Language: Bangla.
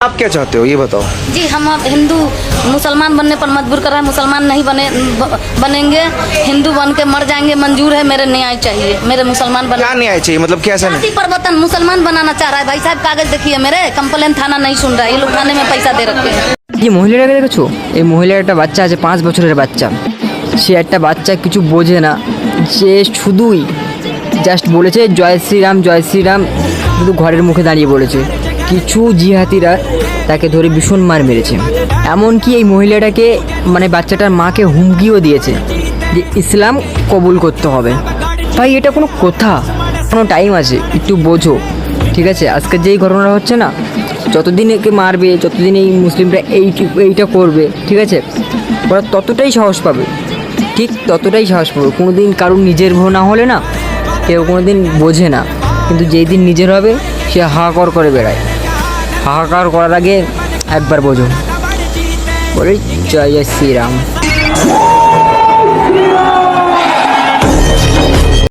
आप क्या चाहते हो ये बताओ। जी हम अब हिंदू मुसलमान बनने पर मजबूर कर रहे हैं। मुसलमान नहीं बनेंगे, हिंदू बन के मर जाएंगे। मंजूर है, मेरे न्याय चाहिए। मेरे मुसलमान बने क्या न्याय चाहिए, मतलब कैसा नहीं? जाति परिवर्तन मुसलमान बनाना चाह रहा है। भाई साहब कागज देखिए मेरे, कंप्लेन थाना नहीं सुन रहा है। ये लोग थाने में पैसा दे रखे हैं। এই মহিলাটাকে দেখেছো? এই মহিলার একটা বাচ্চা আছে, 5 বছরের বাচ্চা। সে একটা বাচ্চা কিছু বোঝে না, সে শুধুই জাস্ট বলেছে জয় শ্রীরাম, শুধু ঘরের মুখে দাঁড়িয়ে বলেছে। কিছু জিহাদিরা তাকে ধরে ভীষণ মার মেরেছে। এমনকি এই মহিলাটাকে মানে বাচ্চাটার মাকে হুমকিও দিয়েছে যে ইসলাম কবুল করতে হবে। ভাই এটা কোনো কথা? কোনো টাইম আছে, একটু বোঝো, ঠিক আছে? আজকের যেই ঘটনাটা হচ্ছে না, যতদিন একে মারবে, যতদিন এই মুসলিমরা এইটা করবে, ঠিক আছে, ওরা ততটাই সাহস পাবে, ঠিক ততটাই সাহস পাবে। কোনো দিন কারোর নিজের ভো না হলে না, কেউ কোনো দিন বোঝে না, কিন্তু যেই দিন নিজের হবে সে হাহাকার করে বেড়ায়। হাহাকার করার আগে একবার বোঝো। বলে জয় শ্রীরাম।